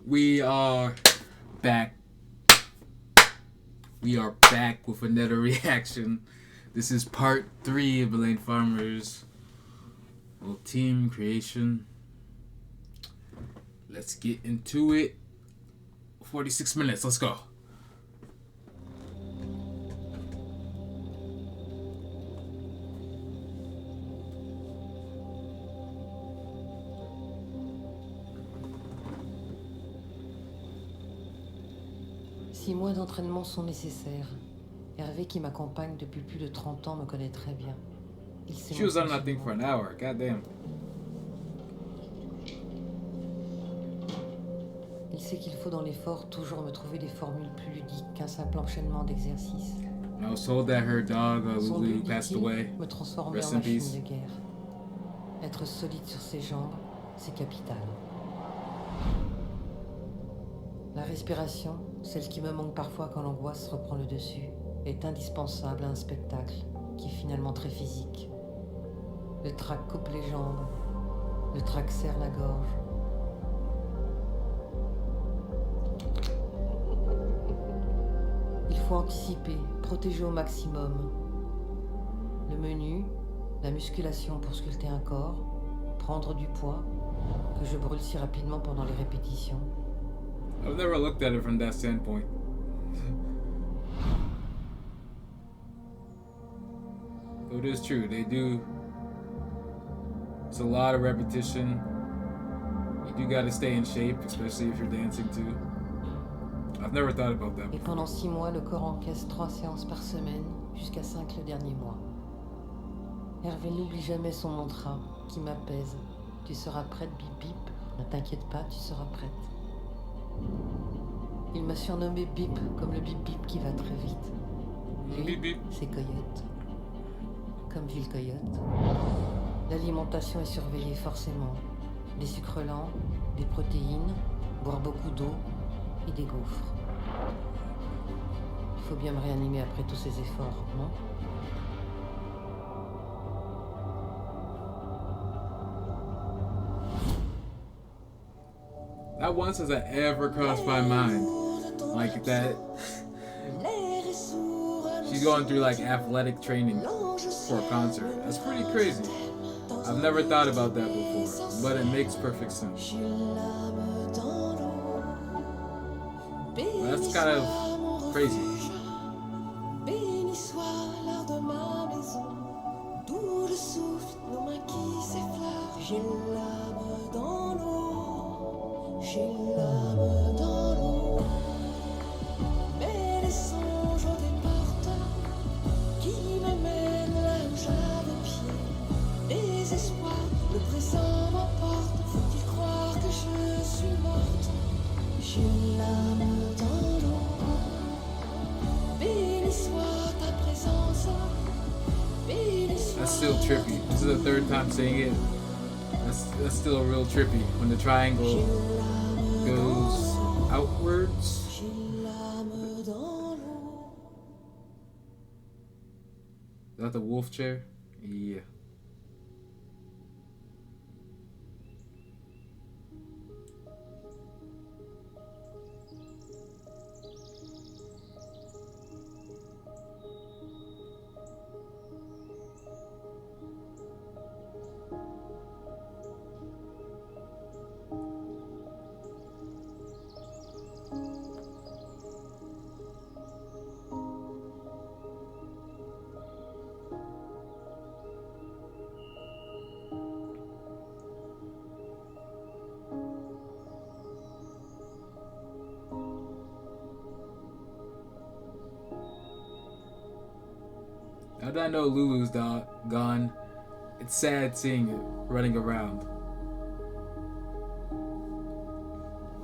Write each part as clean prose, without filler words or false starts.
We are back. We are back with another reaction. This is part 3 of Elaine Farmer's team creation. Let's get into it. 46 minutes, let's go. Six mois d'entraînement sont nécessaires. Hervé, qui m'accompagne depuis plus de 30 ans, me connaît très bien. Il sait She was on that thing for an hour, goddamn. Il sait qu'il faut dans l'effort toujours me trouver des formules plus ludiques qu'un simple enchaînement d'exercices. I was told that her dog, Son Lulu, but, passed dit-il, away. me transformer Rest en in machine peace. de guerre. Être solide sur ses jambes, c'est capital. La respiration, celle qui me manque parfois quand l'angoisse reprend le dessus, est indispensable à un spectacle qui est finalement très physique. Le trac coupe les jambes, le trac serre la gorge. Il faut anticiper, protéger au maximum. Le menu, la musculation pour sculpter un corps, prendre du poids, que je brûle si rapidement pendant les répétitions. I've never looked at it from that standpoint. It is true, they do. It's a lot of repetition. You do gotta stay in shape, especially if you're dancing too. I've never thought about that Et before. pendant 6 mois, le corps encaisse 3 séances par semaine, jusqu'à 5 le dernier mois. Hervé n'oublie jamais son mantra, qui m'apaise. Tu seras prête, bip bip. Ne t'inquiète pas, tu seras prête. Il m'a surnommé Bip, comme le bip bip qui va très vite. Lui, Bip bip. c'est Coyote. Comme Ville Coyote. L'alimentation est surveillée forcément. Des sucres lents, des protéines, boire beaucoup d'eau et des gaufres. Il faut bien me réanimer après tous ces efforts, non? Not once has that ever crossed my mind. Like that. She's going through like athletic training for a concert. That's pretty crazy. I've never thought about that before, but it makes perfect sense. That's kind of crazy. Béni soit l'art de ma maison, d'où le souffle, nos mains qui s'effleurent. J'ai l'âme dans l'eau, j'ai l'âme dans l'eau. Mais les songes au déporteurs qui me mènent là où j'avais pied. Les espoirs, le présent m'emporte. Faut-il croire que je suis morte? J'ai l'âme dans l'eau. Béni soit ta présence. Béni soit. That's still trippy. This is the third time saying it. That's still real trippy when the triangle goes outwards. J'ai l'âme dans l'eau. Is that the wolf chair? Yeah. Now that I know Lulu's gone, it's sad seeing it running around.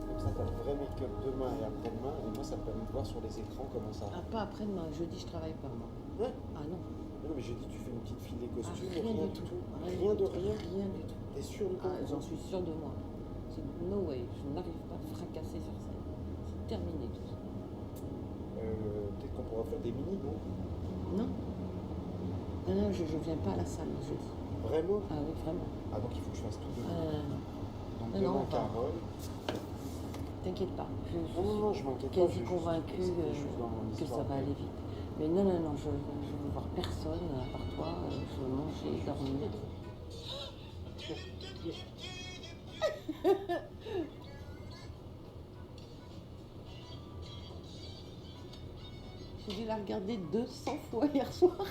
Comme ça, t'as le vrai make-up demain et après-demain, et moi, ça me permet de voir sur les écrans comment ça. Ah, pas après-demain, jeudi je travaille pas moi. Ouais. Ah non, Non, mais j'ai dit, tu fais une petite file des costumes, rien rien du du tout. tout. Rien de rien. Rien du tout. T'es sûr de toi? Ah, j'en suis sûre de moi. C'est no way, je n'arrive pas à fracasser sur scène. C'est terminé tout ça. Peut-être qu'on pourra faire des mini, non? Non. Ah non, je viens pas à la salle jeudi. Vraiment? Ah oui, vraiment. Ah, donc il faut que je fasse tout demain. Non, Donc non, demain, on va. Carole. t'inquiète pas. Non, non, non, je m'inquiète pas. Quasi convaincue que ça va aller vite. Mais non, non, non, je veux voir personne à part toi. Je veux manger, dormir. J'ai dû la regarder 200 fois hier soir.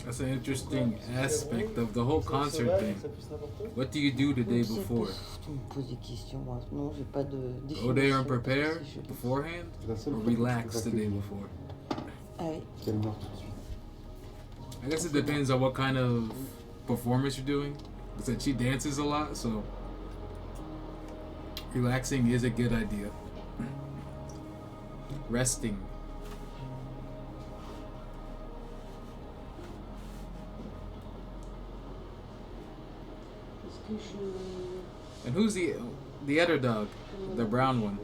That's an interesting aspect of the whole concert thing. What do you do the day before? Tu me poses des questions, moi. Non, j'ai pas de définition. Go there and prepare Si je- beforehand? La seule Or fois que relax tu the day vas before? Ah oui. qu'elle meurt tout de suite. I guess it depends on what kind of performance you're doing. Because she dances a lot, so relaxing is a good idea. Resting. Est-ce que je... And who's the other dog? The brown one.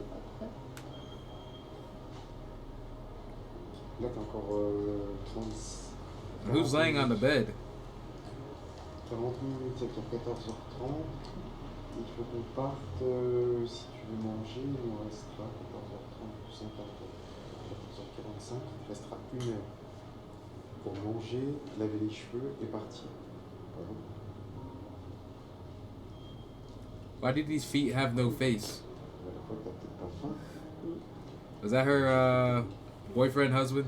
Là, t'as encore 30. And who's laying on the bed? 40 minutes, c'est à 14h30. Il faut qu'on parte, si tu veux manger, il nous restera 14h30 plus 50, 14h45, il restera 1 heure pour manger, laver les cheveux et partir. Pardon. Why did these feet have no face? À la fois, t'as peut-être pas faim. Was that her boyfriend, husband?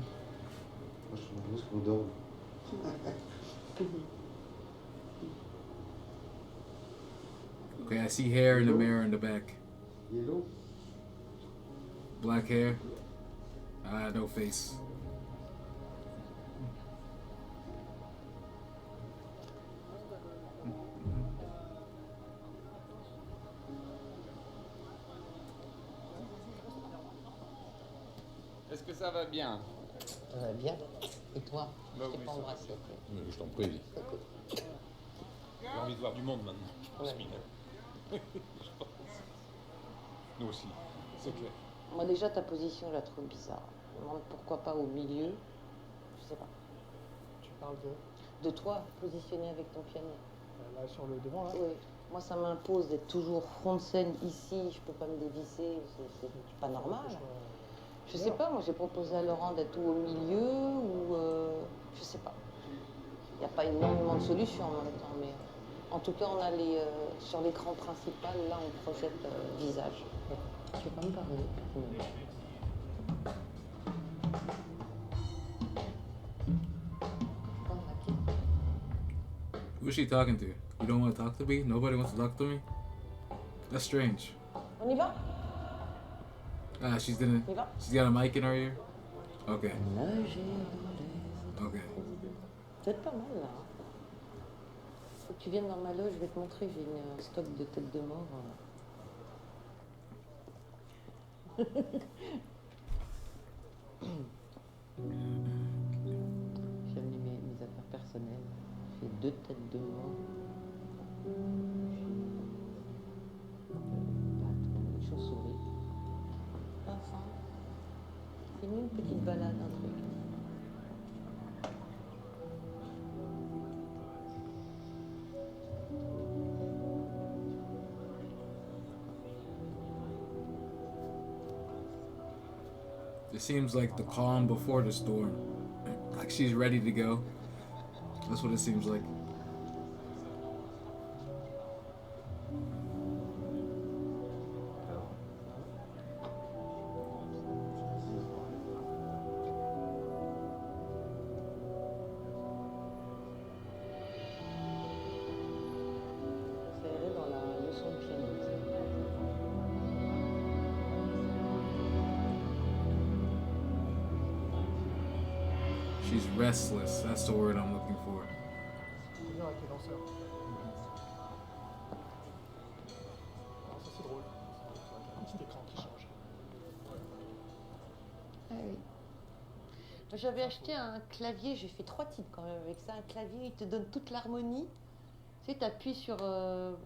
Moi, je te propose qu'on dorme. Okay, I see hair in the mirror in the back. Yellow. Black hair. No face. Est-ce que ça va bien? Ça va bien. Et toi? Bah Je t'ai oui, pas ça va. embrassé. Mais je t'en prie. J'ai envie de voir du monde maintenant. Je Ouais. suis là. Je pense. Nous aussi, c'est clair. Moi déjà ta position je la trouve bizarre. Je me demande pourquoi pas au milieu. Je sais pas. Tu parles de De toi, positionné avec ton piano. là sur le devant là. Oui. Moi ça m'impose d'être toujours front de scène ici. Je peux pas me dévisser. C'est pas normal. Je sais pas. Moi j'ai proposé à Laurent d'être au milieu ou je sais pas. Il n'y a pas énormément de solutions en même temps, mais en tout cas on a les sur l'écran principal là on projette visage. Tu veux pas me parler? Who is she talking to? You don't want to talk to me? Nobody wants to talk to me? That's strange. On y va? She's On y va? got a mic in her ear? Okay. Okay. C'est pas mal là. Faut que tu viennes dans ma loge, je vais te montrer, j'ai un stock de têtes de mort. J'ai amené mes affaires personnelles. J'ai 2 têtes de mort. Une chauve-souris. Enfin. Fais-nous une petite balade, un truc. It seems like the calm before the storm. Like she's ready to go. That's what it seems like. Ça irait dans la leçon de piano. She's restless. That's the word I'm looking for. C'est bien avec les danseurs. Alors, ça c'est drôle. Un petit écran qui change. Ah oui. J'avais acheté un clavier, j'ai fait 3 titres quand même avec ça. Un clavier, il te donne toute l'harmonie. Tu sais, tu appuies sur 2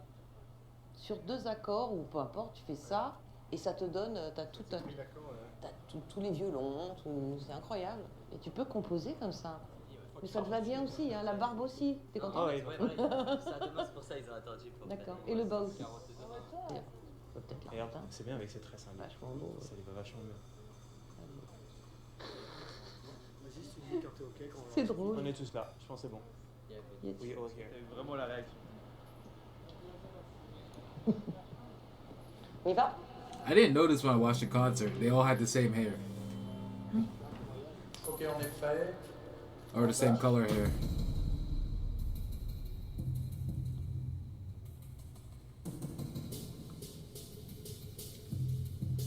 accords, ou peu importe, tu fais ça, Et ça te donne, t'as tout, Oui, d'accord. tous les violons, c'est incroyable. Et tu peux composer comme ça. Mais ça te va bien aussi, hein, la barbe aussi. T'es content? Ouais, voilà, ça demain, c'est pour ça ils ont attendu pour faire D'accord. Et le bas aussi. 42 ans. Bien. Faut peut-être la Et alors, remettre, hein. c'est bien avec ces tresses, hein, Vachement beau. ça les va vachement mieux. Vas-y, si tu me dis quand t'es ok. Quand C'est drôle. On est tous là, je pense que c'est bon. Yes. Oui, all here. Vraiment la réaction. On y va? I didn't notice when I watched the concert. They all had the same hair. Ok, on est prêt. Or the same color hair.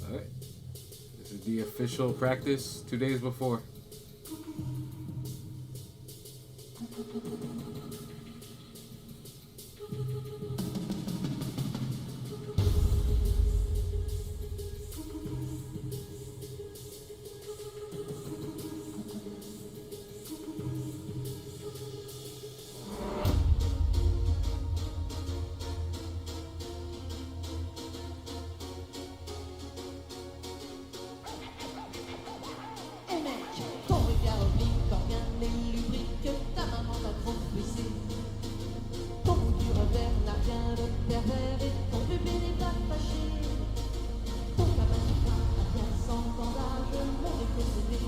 Alright. This is the official practice 2 days before. Eh mec, ton regard oblique, quand rien n'est lubrique, ta maman t'a trop blessé. Ton bout du revers n'a rien de pervers et ton bébé n'est pas fâché. Ton gamin du pain n'a rien sans bandage, mon dépossédé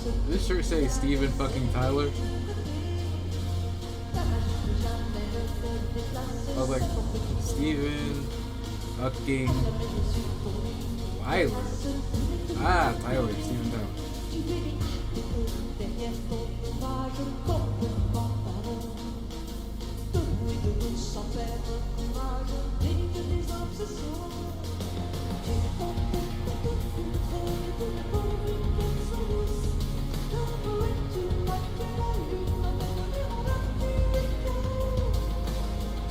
Does this shirt say Steven fucking Tyler? I was like, Steven fucking Tyler. Ah, Tyler, Steven Tyler. Tu fais des derrière ton courage comme le pantalon. Debout et debout sans faire courage, digne des obsessions. Tu t'entends tout pour une personne douce. Comme es-tu marqué la lune, même en Afrique.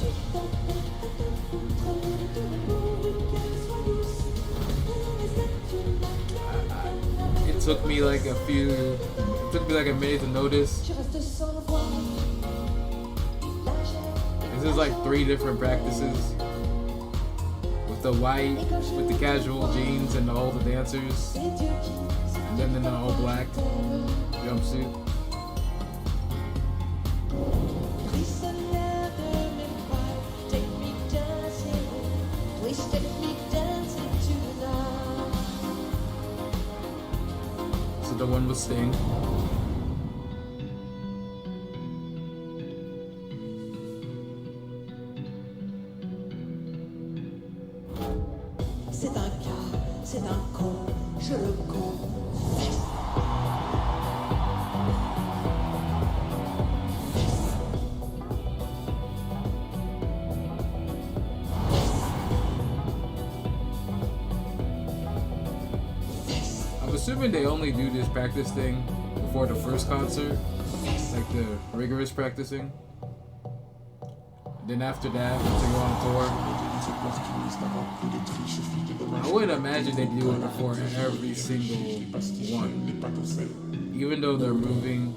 Tu t'entends tout pour une personne douce. Mais es-tu marqué la lune? It took me like a minute to notice. Tu restes sans voix. This is like 3 different practices. With the white, with the casual jeans and all the dancers. And then in the all black jumpsuit. Prisonnière de mes poils, take me dancing, please take me dancing tonight. So the one with Sting. C'est un cas, c'est un con, je le confesse. I'm assuming they only do this practice thing before the first concert, like the rigorous practicing. Then after that, once they go on tour, I wouldn't imagine they do it before every single one. Even though they're moving,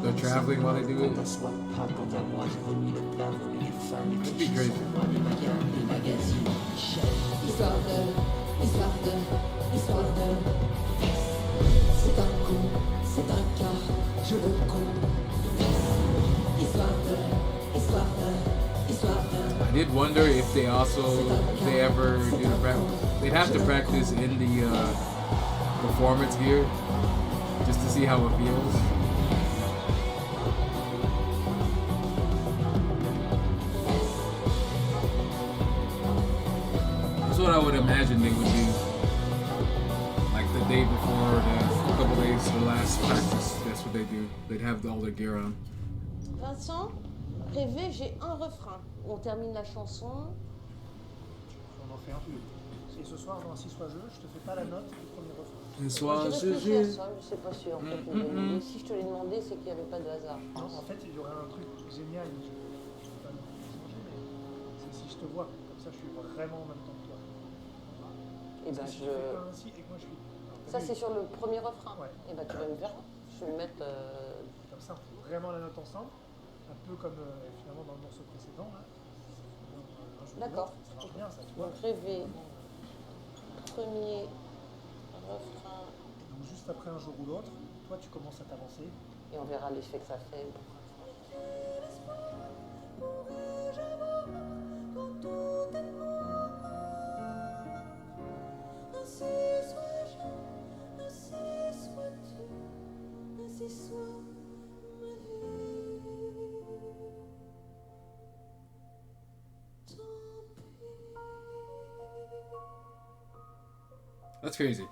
they're traveling while they do it. It'd be crazy. Histoire de, c'est un con, c'est un cas, je le confesse. Histoire de. I did wonder if they ever do the practice. They'd have to practice in the performance gear just to see how it feels. That's what I would imagine they would do. Like the day before, a couple days, the last practice. That's what they do. They'd have all their gear on. Vincent, rêver, j'ai un refrain. On termine la chanson. On en fait un peu. Et ce soir, dans un 6 soit jeu, je te fais pas la note du premier refrain. Je réfléchis à ça, je sais pas sûr. Mais si je te l'ai demandé, c'est qu'il n'y avait pas de hasard. Non, en fait, il y aurait un truc génial, mais je vais pas le changer, mais c'est si je te vois, comme ça je suis vraiment en même temps que toi. Et ben Si tu fais pas ainsi et que moi je suis. Alors, Ça, t'as c'est vu, sur le premier refrain. Ouais. Et ben tu vas me faire. Je vais le mettre. Comme ça, on fait vraiment la note ensemble, un peu comme finalement dans le morceau précédent. Là. Donc, D'accord. Ça marche bien, ça, tu vois. Donc rêver, premier refrain, Donc juste après un jour ou l'autre, toi tu commences à t'avancer. et on verra l'effet que ça fait. Pourrais-je avoir quand tout est noir? Ainsi sois-je, ainsi sois-tu, ainsi soit ma vie. Tant pis. That's crazy.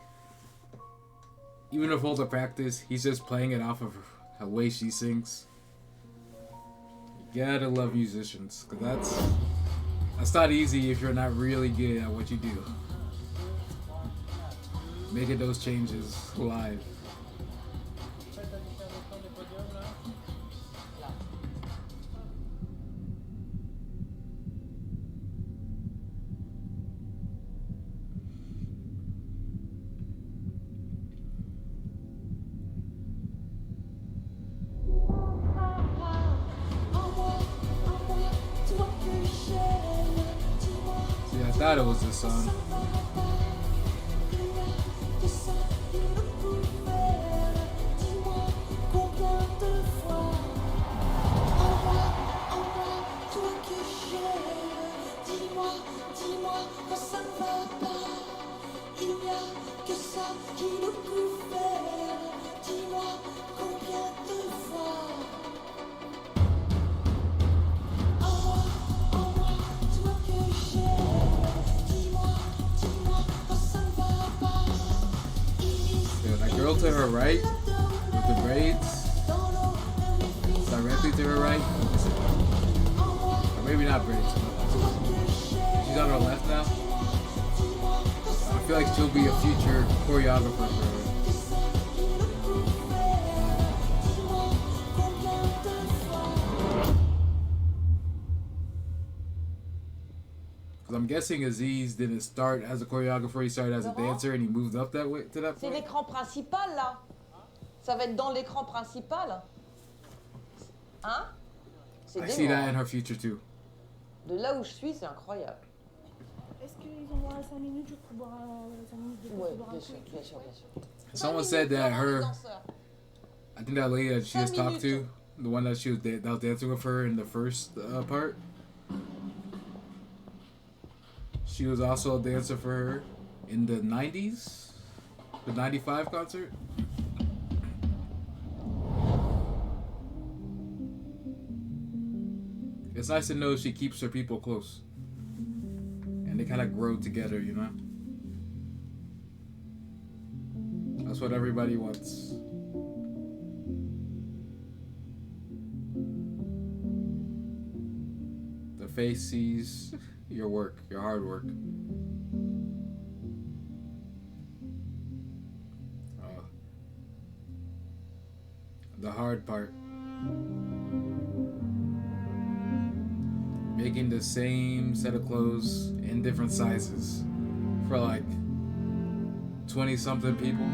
Even with all the practice, he's just playing it off of the way she sings. You gotta love musicians, cause that's not easy if you're not really good at what you do. Making those changes live. Toi que j'aime, dis-moi. See, I thought it was this song. Que ça, il le pouvait. Dis-moi combien de fois. Envoie, toi que j'aime. Dis-moi quand ça ne va pas. Il n'y a que ça qui nous pouvait. Dis-moi combien de fois. Envoie, toi que j'aime. Dis-moi quand ça ne va pas. Yeah, that girl to her right with the braids, directly to her right. Or maybe not braids. She's on her left now. I feel like she'll be a future choreographer for her. Because I'm guessing Aziz didn't start as a choreographer, he started as a dancer and he moved up that way to that C'est point. l'écran principal là. Ça va être dans l'écran principal. Hein? C'est I see that in dément. her future too. De là où je suis, c'est incroyable. Est-ce qu'ils ont droit à 5 minutes juste pour boire 5 minutes de Ouais, boire un bien coup sûr, et tout? bien sûr, bien sûr. Someone 5 said minutes that devant les her, danseurs. I think that lady that she just 5 talked to, minutes. the one that that was dancing with her in the first part, she was also a dancer for her in the 90s, the 95 concert. It's nice to know she keeps her people close. And they kind of grow together, you know? That's what everybody wants. The face sees your work, your hard work. The hard part. Making the same set of clothes in different sizes for like 20 something people.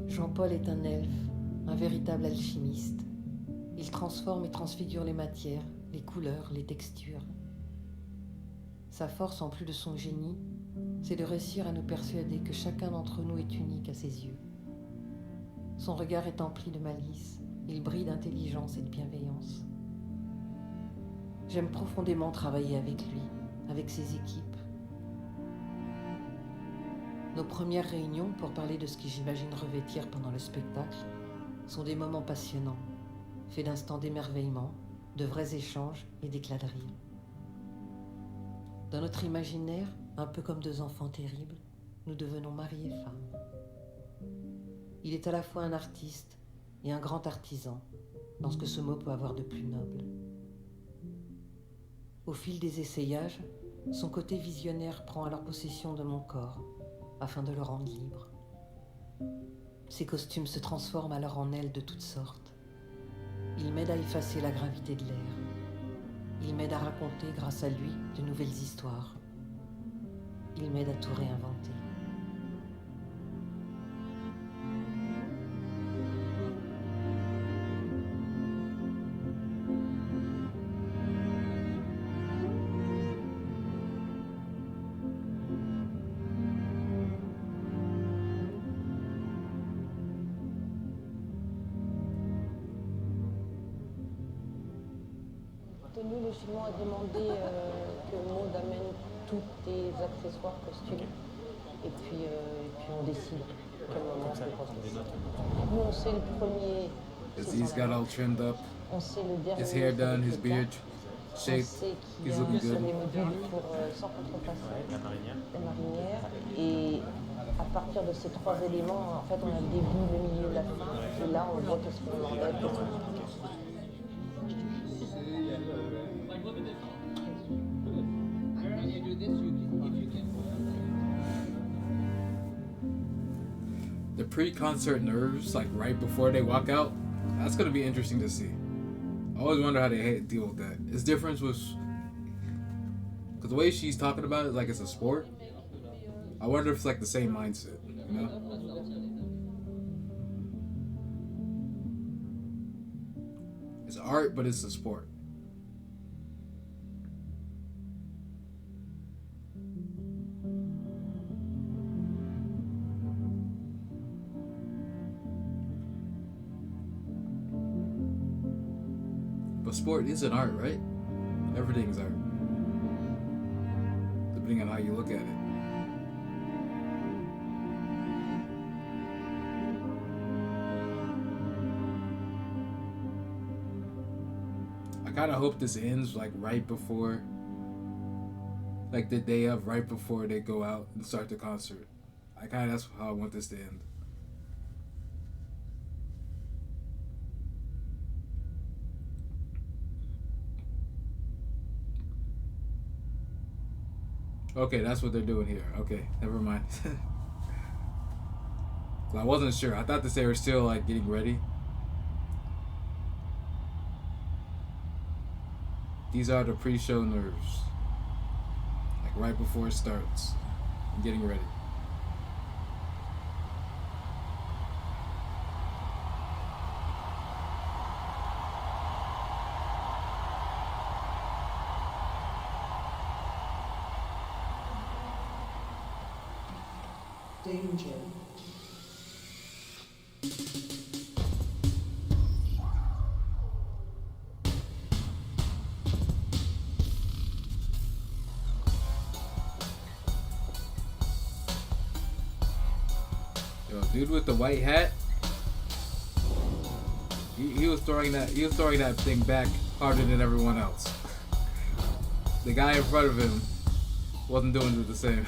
Jean-Paul est un elfe, un véritable alchimiste. Il transforme et transfigure les matières, les couleurs, les textures. Sa force, en plus de son génie, c'est de réussir à nous persuader que chacun d'entre nous est unique à ses yeux. Son regard est empli de malice, il brille d'intelligence et de bienveillance. J'aime profondément travailler avec lui, avec ses équipes. Nos premières réunions pour parler de ce que j'imagine revêtir pendant le spectacle sont des moments passionnants, faits d'instants d'émerveillement, de vrais échanges et d'éclats de rire. Dans notre imaginaire, un peu comme deux enfants terribles, nous devenons mari et femme. Il est à la fois un artiste et un grand artisan, dans ce que ce mot peut avoir de plus noble. Au fil des essayages, son côté visionnaire prend alors possession de mon corps, afin de le rendre libre. Ses costumes se transforment alors en ailes de toutes sortes. Il m'aide à effacer la gravité de l'air. Il m'aide à raconter, grâce à lui, de nouvelles histoires. Il m'aide à tout réinventer. Nous, logiquement, a demandé que Maud amène tous tes accessoires, costumes. Et puis on décide quel moment on fait quoi. Nous, on sait le premier. He's got all trimmed up, On sait le dernier. his hair done, his beard On shaped. sait qu'il y He's a looking sur good. les modules pour sans contrefaçon. La marinière. La marinière. Et à partir de ces trois éléments, en fait, on a le début, le milieu, la fin. Et là, on voit qu'est-ce qu'on enlève. The pre-concert nerves, like right before they walk out, that's gonna be interesting to see. I always wonder how they deal with that. It's different with, because the way she's talking about it, like it's a sport. I wonder if it's like the same mindset, you know? It's art, but it's a sport. But sport is an art, right? Everything's art. Depending on how you look at it. I kind of hope this ends like right before, like the day of, right before they go out and start the concert. That's how I want this to end. Okay, that's what they're doing here. Okay, never mind. I wasn't sure. I thought that they were still like getting ready. These are the pre-show nerves. Like right before it starts. Getting ready. Danger. Yo, dude with the white hat. He was throwing that thing back harder than everyone else. The guy in front of him wasn't doing it the same.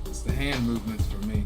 It's the hand movements for me.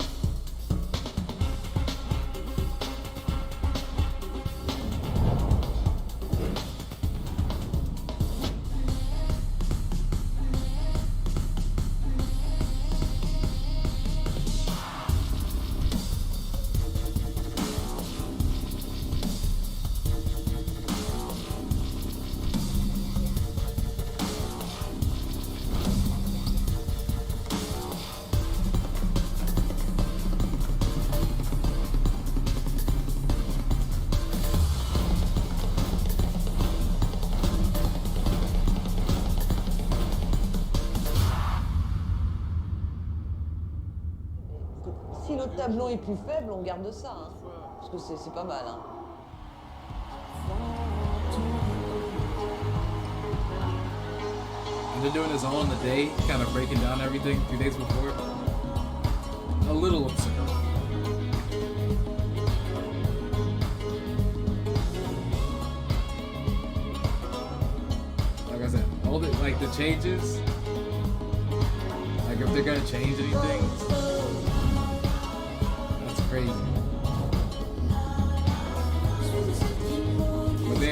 Si le tableau est plus faible, on garde ça. Hein. Parce que c'est pas mal. Hein. And they're doing this all in the day, kind of breaking down everything 2 days before. A little absurd. Like I said, all the like the changes. Like if they're gonna change anything, that's crazy.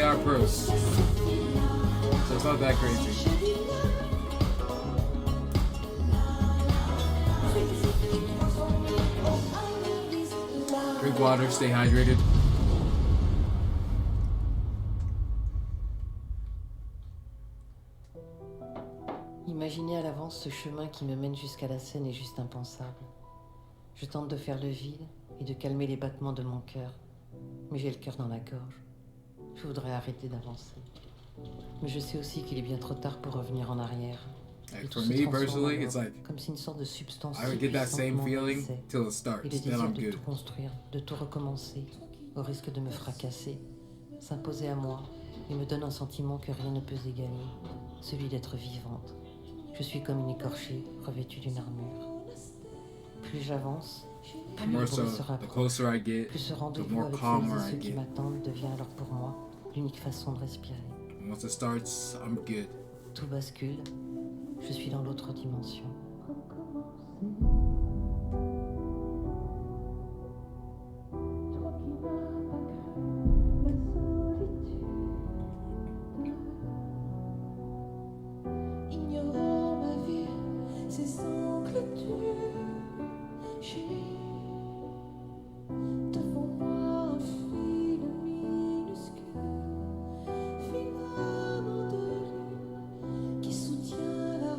are pros. So it's not that crazy. Drink water, stay hydrated. Imaginer à l'avance ce chemin qui me mène jusqu'à la scène est juste impensable. Je tente de faire le vide et de calmer les battements de mon cœur, mais j'ai le cœur dans la gorge. Je voudrais arrêter d'avancer. Mais je sais aussi qu'il est bien trop tard pour revenir en arrière. Like, Et tout for se me transforme personally, alors, it's like comme si une sorte de substance I would get that same puissamment feeling m'envahissait. till it Et le starts. Then désir I'm de good. tout construire, de tout recommencer, au risque de me fracasser, s'imposer à moi et me donne un sentiment que rien ne peut égaler, celui d'être vivante. Je suis comme une écorchée revêtue d'une armure. Plus j'avance, The plus more le so, bruit se the rapproche. closer I get, Plus ce the rendez-vous more avec calmer celles et I ceux qui get. m'attendent devient alors pour moi l'unique façon de respirer. Once it starts, I'm good. Tout bascule, je suis dans l'autre dimension. Ignorant ma vie, ses angles durs, j'ai devant moi un fil minuscule, filament de lune qui soutient la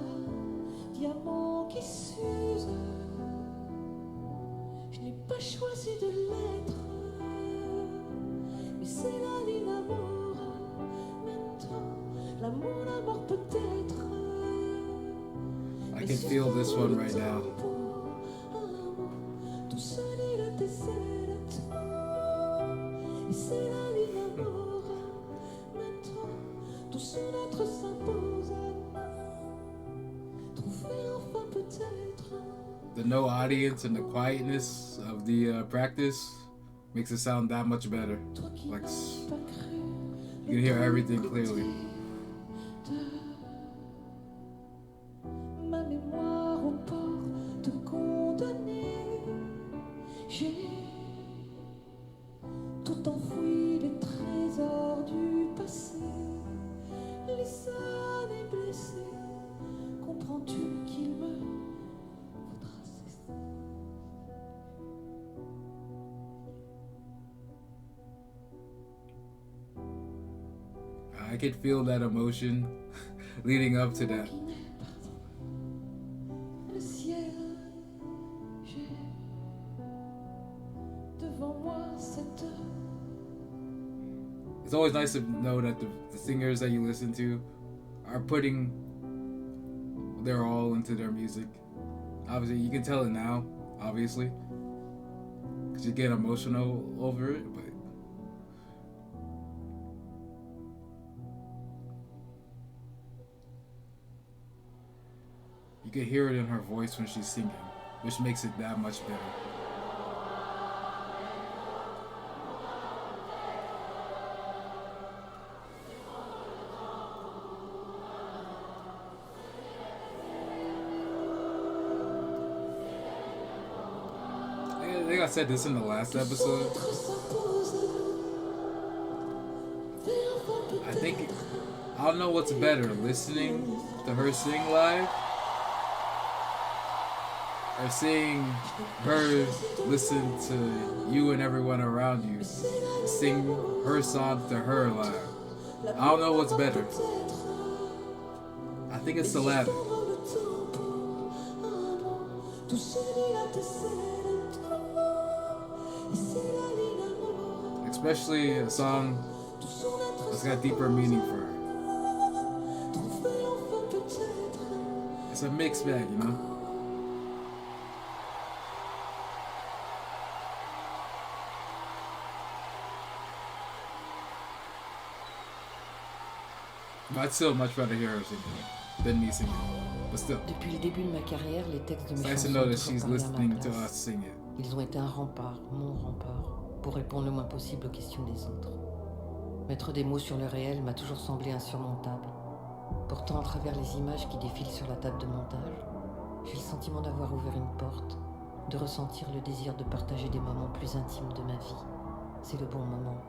diamant qui s'use. Je n'ai pas choisi de l'être, mais c'est la vie d'amour. Maintenant, la mort peut-être. I can feel this one right now. Tout seul il a des ailes, et c'est la vie d'amour. Maintenant, tout son être s'impose. Trouver enfin peut-être. The no audience and the quietness of the practice makes it sound that much better. Toi qui Like, n'as pas cru. you can hear everything clearly. Ma mémoire au port de condamner. J'ai tout enfoui les trésors du passé, les années blessées. Comprends-tu qu'il me faudra cesser? I can feel that emotion leading up to that. Le ciel, j'ai devant moi cette It's always nice to know that the singers that you listen to are putting their all into their music. Obviously, you can tell it now, obviously, because you get emotional over it, but you can hear it in her voice when she's singing, which makes it that much better. I think I said this in the last episode. I think I don't know what's better, listening to her sing live or seeing her listen to you and everyone around you sing her songs to her live. I don't know what's better. I think it's the latter. Especially a song that's got deeper meaning for her. It's a mixed bag, you know? But I'd still much rather hear her singing than me singing. But still, Depuis le début de ma carrière, les textes de it's mes nice to chansons know ont that toujours she's parlé à ma listening to place. us sing it. Ils ont été un rempart, mon rempart, pour répondre le moins possible aux questions des autres. Mettre des mots sur le réel m'a toujours semblé insurmontable. Pourtant, à travers les images qui défilent sur la table de montage, j'ai le sentiment d'avoir ouvert une porte, de ressentir le désir de partager des moments plus intimes de ma vie. C'est le bon moment.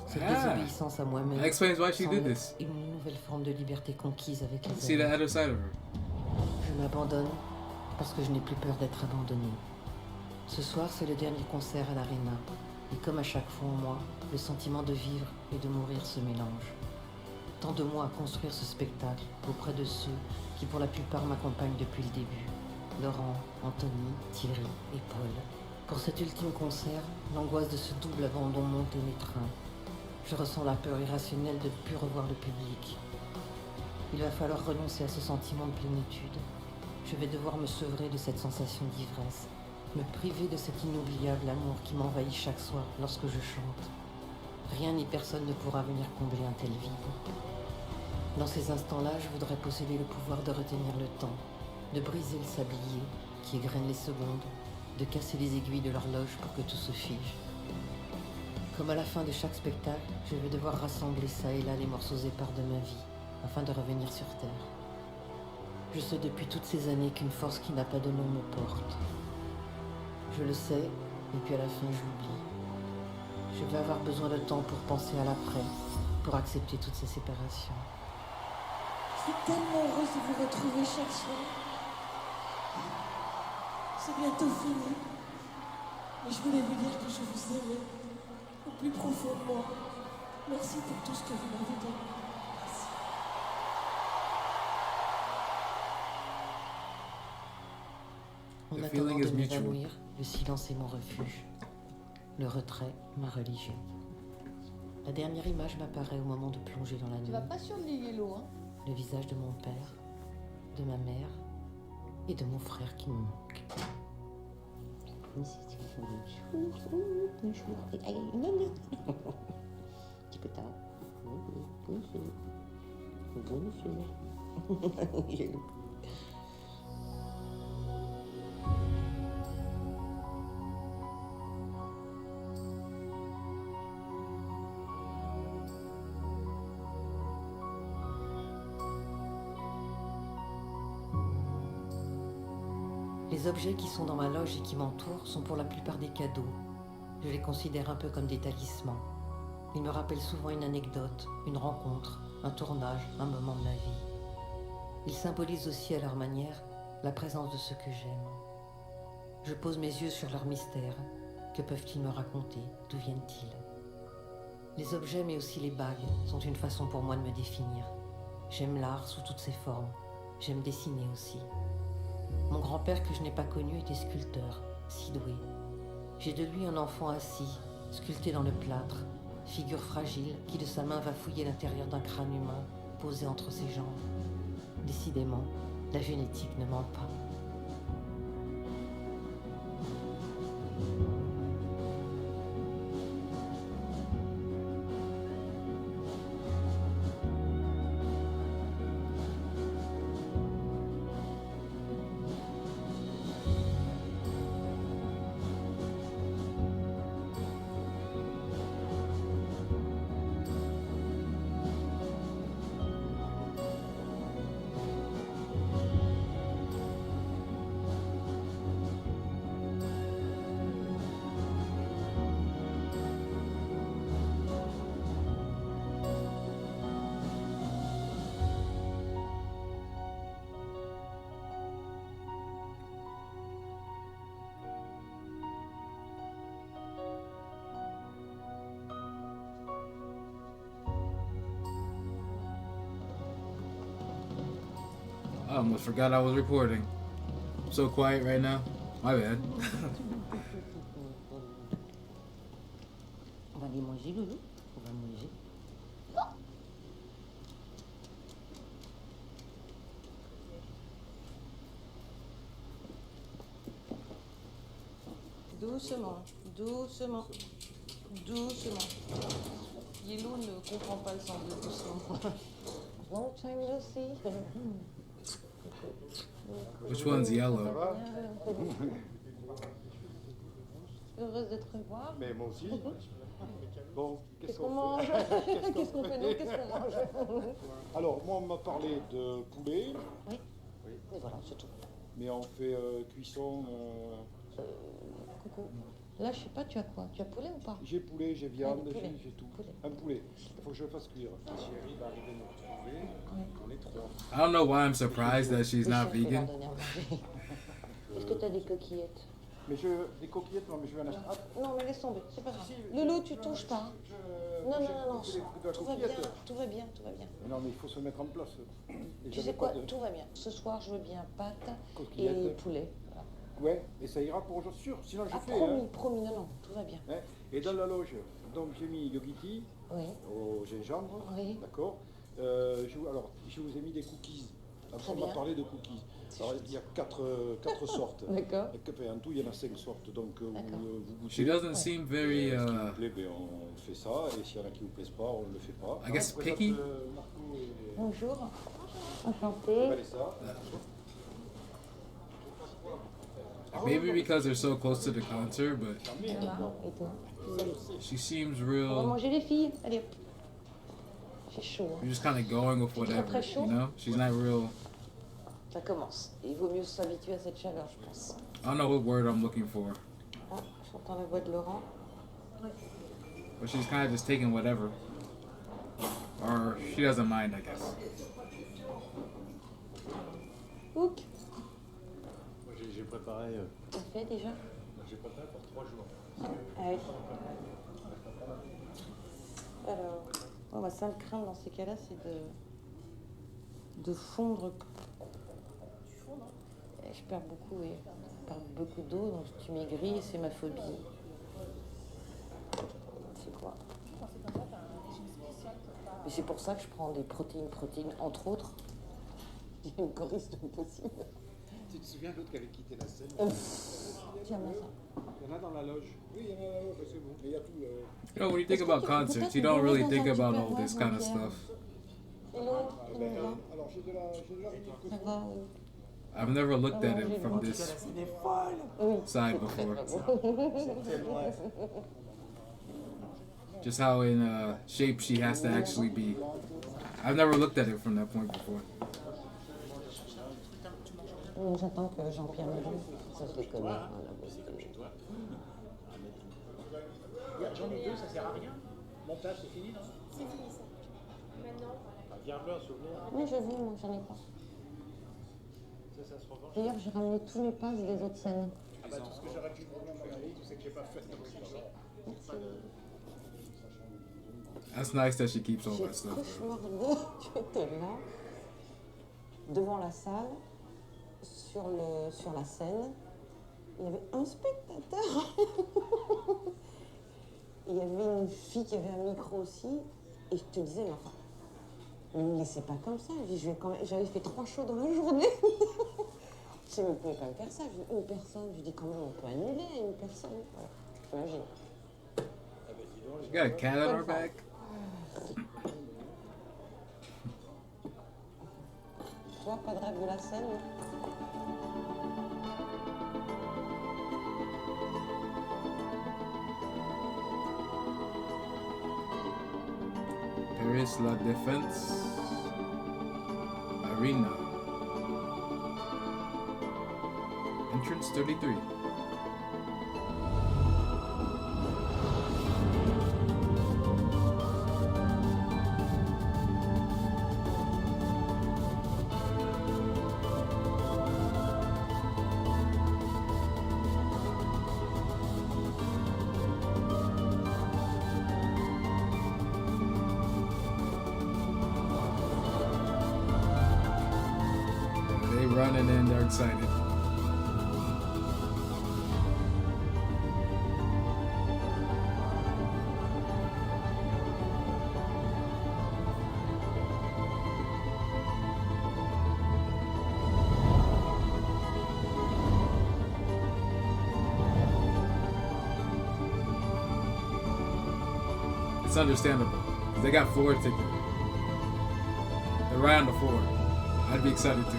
Cette Ah. désobéissance à moi-même That explains why she c'en did est this. une nouvelle forme de liberté conquise avec les See the années. other side of her. Je m'abandonne parce que je n'ai plus peur d'être abandonnée. Ce soir, c'est le dernier concert à l'Arena. Et comme à chaque fois en moi, le sentiment de vivre et de mourir se mélange. Tant de mois à construire ce spectacle auprès de ceux qui pour la plupart m'accompagnent depuis le début. Laurent, Anthony, Thierry et Paul. Pour cet ultime concert, l'angoisse de ce double abandon monte et m'étreint. Je ressens la peur irrationnelle de ne plus revoir le public. Il va falloir renoncer à ce sentiment de plénitude. Je vais devoir me sevrer de cette sensation d'ivresse, me priver de cet inoubliable amour qui m'envahit chaque soir lorsque je chante. Rien ni personne ne pourra venir combler un tel vide. Dans ces instants-là, je voudrais posséder le pouvoir de retenir le temps, de briser le sablier qui égrène les secondes, de casser les aiguilles de l'horloge pour que tout se fige. Comme à la fin de chaque spectacle, je vais devoir rassembler ça et là les morceaux épars de ma vie, afin de revenir sur Terre. Je sais depuis toutes ces années qu'une force qui n'a pas de nom me porte. Je le sais, et puis à la fin j'oublie. Je vais avoir besoin de temps pour penser à l'après, pour accepter toutes ces séparations. Je suis tellement heureuse de vous retrouver chaque soir. C'est bientôt fini. Mais je voulais vous dire que je vous aimais au plus profond de moi. Merci pour tout ce que vous m'avez donné. Merci. En The attendant feeling de is mutual. m'évanouir, le silence est mon refuge. Le retrait, ma religion. La dernière image m'apparaît au moment de plonger dans la nuit. Tu vas pas sur le yellow, hein? Le visage de mon père, de ma mère et de mon frère qui me manque. Bonjour, bonjour. Allez, non. Petit peu tard. Bonjour. Bonjour. Jaloux. Les objets qui sont dans ma loge et qui m'entourent sont pour la plupart des cadeaux. Je les considère un peu comme des talismans. Ils me rappellent souvent une anecdote, une rencontre, un tournage, un moment de ma vie. Ils symbolisent aussi à leur manière la présence de ceux que j'aime. Je pose mes yeux sur leur mystère. Que peuvent-ils me raconter? D'où viennent-ils? Les objets, mais aussi les bagues, sont une façon pour moi de me définir. J'aime l'art sous toutes ses formes. J'aime dessiner aussi. Mon grand-père que je n'ai pas connu était sculpteur, si doué. J'ai de lui un enfant assis, sculpté dans le plâtre, figure fragile qui de sa main va fouiller l'intérieur d'un crâne humain posé entre ses jambes. Décidément, la génétique ne ment pas. I almost forgot I was recording. I'm so quiet right now. My bad. On va aller manger, Loulou. On va manger. Doucement, doucement, doucement. Yellow ne comprend pas le sens de doucement. Long time no see. Which one's yellow? Heureuse de te revoir. Mais moi aussi. Bon, Qu'est-ce qu'on mange? Qu'est-ce qu'on fait nous? Qu'est-ce qu'on mange? Alors, moi, on m'a parlé de poulet, Oui. Et voilà, c'est tout. mais on fait cuisson. Coucou. Là, je sais pas, tu as quoi? Tu as poulet ou pas? J'ai poulet, j'ai viande, Ah, du poulet. j'ai tout. Poulet. Un poulet. Il faut que je le fasse cuire. Chérie va arriver nous retrouver. On est trois. I don't know why I'm surprised that she's Les not chefs, je vais leur vegan. donner à manger. Est-ce que tu as des coquillettes? Mais des coquillettes, non, mais je vais en acheter. Ah, Non, mais laisse tomber, c'est pas grave. si, Loulou, tu touches pas. Non, non, non, non. j'ai de la Tout va bien, coquillette. tout va bien, tout va bien. Mais non, mais il faut se mettre en place. Et Tu j'avais sais quoi? pas de Tout va bien. Ce soir, je veux bien pâtes et coquillettes. poulet. Voilà. Ouais, et ça ira pour aujourd'hui, sûr. Sinon, je Ah, fais. promis, Hein. promis, non, non, tout va bien. Hein. Et dans la loge, donc j'ai mis yogiti Oui, au gingembre. oui. D'accord. Alors, je vous ai mis des cookies. Après, Très on va bien. parler de cookies. Alors, il y a quatre sortes. D'accord. Et en tout, il y en a 5 sortes. Donc, vous goûtez. She doesn't seem very, Ce qui vous plaît, ben, on fait ça. Et s'il y en a qui ne vous plaisent pas, on ne le fait pas. I guess On présente, picky. Marco et Bonjour. Enchantée. Vanessa. Maybe because they're so close to the concert, but Voilà. Et toi? she seems On va real. manger les filles. Allez hop. J'ai chaud. Hein. You're just kind of going with Tu te whatever, très chaud? you know? She's not real. Ça commence. Il vaut mieux s'habituer à cette chaleur, je pense. I don't know what word I'm looking for, Ah, j'entends la voix de Laurent. but she's kind of just taking whatever. Or she doesn't mind, I guess. Hook. Moi, j'ai préparé. T'as fait déjà? J'ai préparé pour 3 jours. Ah oui. Alors, oh, ma seule crainte dans ces cas-là, c'est de fondre. Je perds beaucoup, et je perds beaucoup d'eau, donc tu maigris, c'est ma phobie. C'est quoi? Mais c'est pour ça que je prends des protéines, entre autres. Il y a une choriste possible. Tu te souviens de l'autre qui avait quitté la scène Tiens-moi ça. Il y en a dans la loge. Oui, il y en a dans la loge, c'est bon. Et il y a tout. You know, when you think about concerts, you don't really think about all this kind of stuff. Hello, Alors, j'ai de la ça va? I've never looked at it from this Oui. side before. Just how in shape she has to actually be. I've never looked at it from that point before. J'attends que Jean-Pierre me dise. Ça, je les connais. Hein, la bosse. J'en ai 2, ça sert à rien. Montage, c'est fini, non? C'est fini ça. Maintenant. Garde-le un souvenir. Oui, je veux, moi, j'en ai pas. Ça se revanche. D'ailleurs, j'ai ramené tous les passes des autres scènes. Ah bah tout ce que j'aurais pu vous demander dans la vie, tu sais que j'ai pas fait. That's nice that she keeps all J'ai that stuff. cauchemardé. Tu étais là, devant la salle, sur la scène. Il y avait un spectateur. Il y avait une fille qui avait un micro aussi. Et je te disais, mais enfin, ne me laissez pas comme ça. Je dis, j'avais fait 3 shows dans la journée. Je dis, mais vous pouvez pas me faire ça. Je dis, une personne. Je dis, comment on peut annuler une personne? Voilà. T'imagines? She got a cat on her back. Toi, pas de rêve de la scène? Paris La Défense Arena. Entrance 33. They running in, they're excited. It's understandable. 'Cause they got floor tickets. They're right on the floor. I'd be excited too.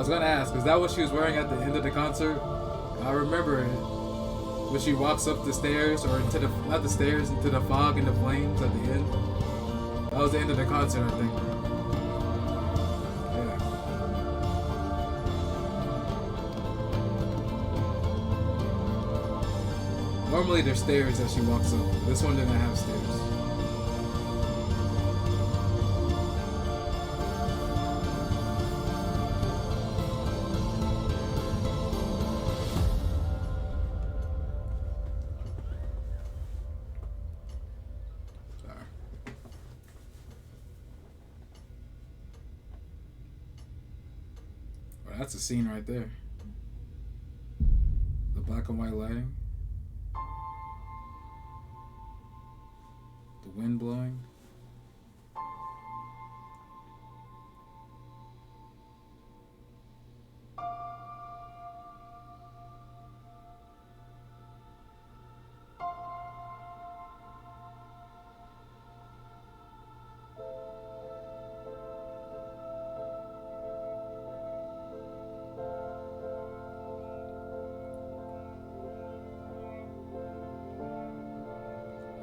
was gonna ask, is that what she was wearing at the end of the concert? I remember it. When she walks up the stairs, or into the, not the stairs, into the fog and the flames at the end. That was the end of the concert, I think. Yeah. Normally there's stairs as she walks up. This one didn't have stairs. That's a scene right there. The black and white lighting. The wind blowing.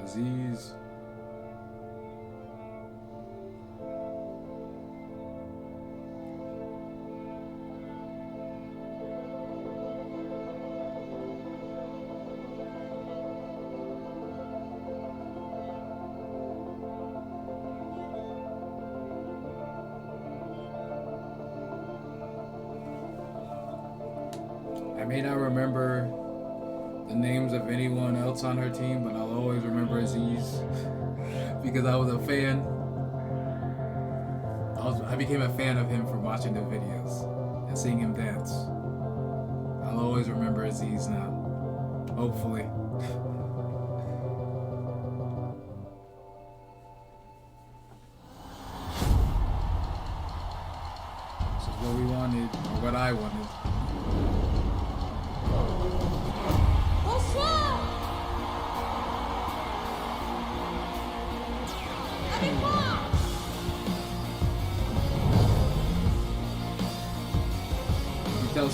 Aziz. I may not remember the names of anyone else on her team, but I'll always remember Aziz because I was a fan. I became a fan of him from watching the videos and seeing him dance. I'll always remember Aziz now, hopefully. This is what we wanted, or what I wanted.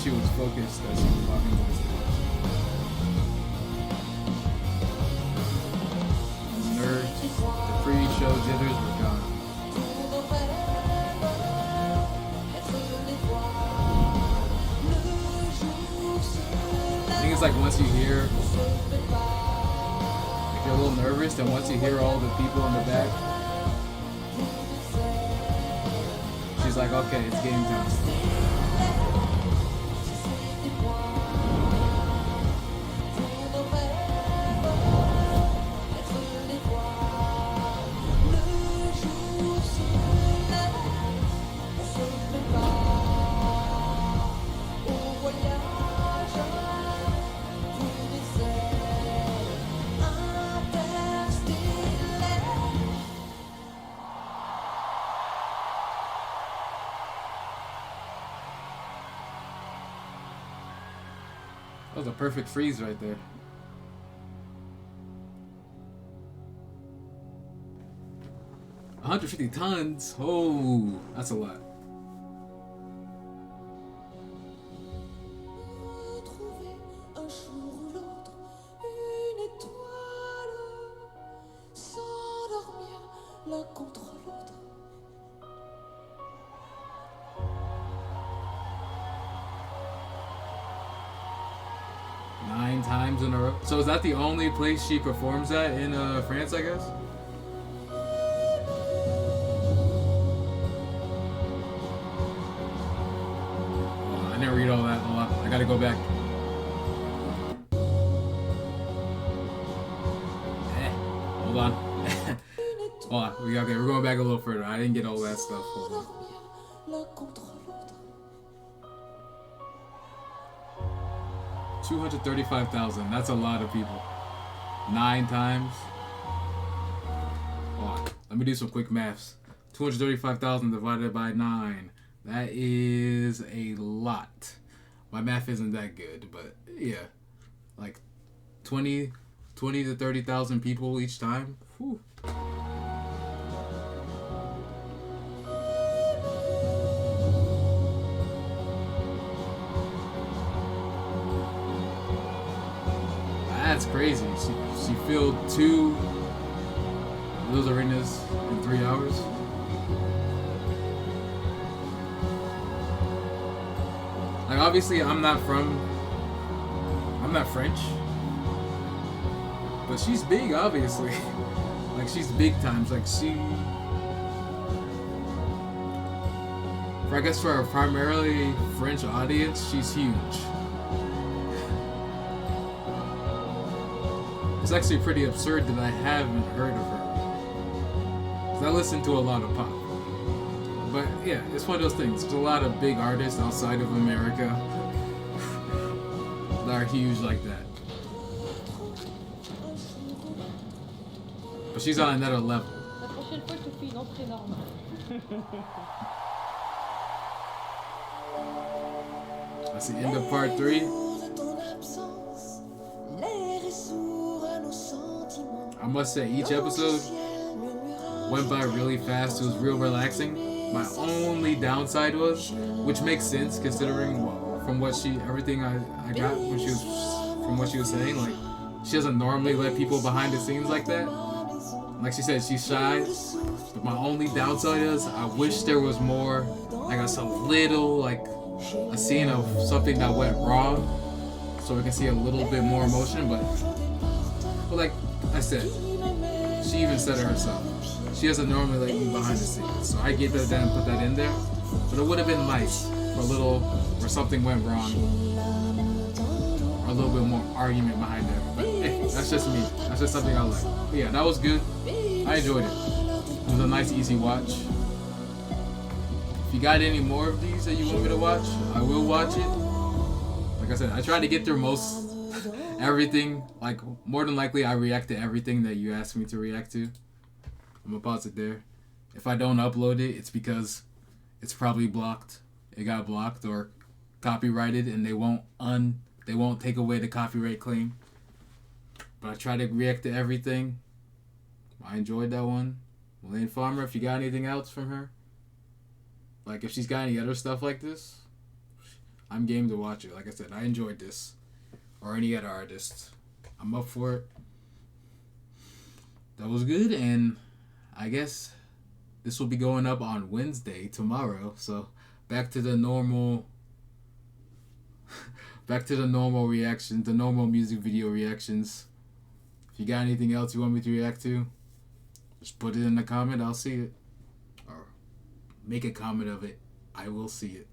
She was focused as she was walking to the stage. The nerves, the pre-show jitters were gone. I think it's like once you hear, if you're a little nervous, then once you hear all the people in the back, she's like, okay, it's game time. That was a perfect freeze right there. $150 tons? Oh, that's a lot. Times in a row. So is that the only place she performs at in France, I guess? Oh, I didn't read all that. Hold on. I gotta go back. Hold on. Hold on. Okay, we're going back a little further. I didn't get all that stuff. Hold on. 235,000. That's a lot of people. 9 times. Oh, let me do some quick maths. 235,000 divided by 9. That is a lot. My math isn't that good, but yeah. Like 20 to 30,000 people each time. Whew. That's crazy. She filled 2 of those arenas in 3 hours. Like, obviously, I'm not French, but she's big, obviously. Like, she's big times. Like, I guess for a primarily French audience, she's huge. It's actually pretty absurd that I haven't heard of her. 'Cause I listen to a lot of pop. But yeah, it's one of those things. There's a lot of big artists outside of America that are huge like that. But she's on another level. La prochaine fois, je te fais une entrée normale. That's the end of part 3. I must say, each episode went by really fast. It was real relaxing. My only downside was, which makes sense considering from what everything I got when from what she was saying, like, she doesn't normally let people behind the scenes like that. Like she said, she's shy. But my only downside is, I wish there was more, like a little, like, a scene of something that went wrong, so we can see a little bit more emotion. But like I said, she even said it herself. She doesn't normally let you behind the scenes, so I get that and put that in there. But it would have been nice for a little, where something went wrong, or a little bit more argument behind it. But hey, that's just me. That's just something I like. But yeah, that was good. I enjoyed it. It was a nice, easy watch. If you got any more of these that you want me to watch, I will watch it. Like I said, I try to get through most everything. Like, more than likely, I react to everything that you asked me to react to. I'm gonna pause it there. If I don't upload it, it's because it's probably blocked. It got blocked or copyrighted, and they won't take away the copyright claim. But I try to react to everything. I enjoyed that one. Elaine Farmer, if you got anything else from her, like if she's got any other stuff like this, I'm game to watch it. Like I said, I enjoyed this. Or any other artist. I'm up for it. That was good, and I guess this will be going up on Wednesday, tomorrow. So back to the normal reactions, the normal music video reactions. If you got anything else you want me to react to, just put it in the comment, I'll see it. Or make a comment of it, I will see it.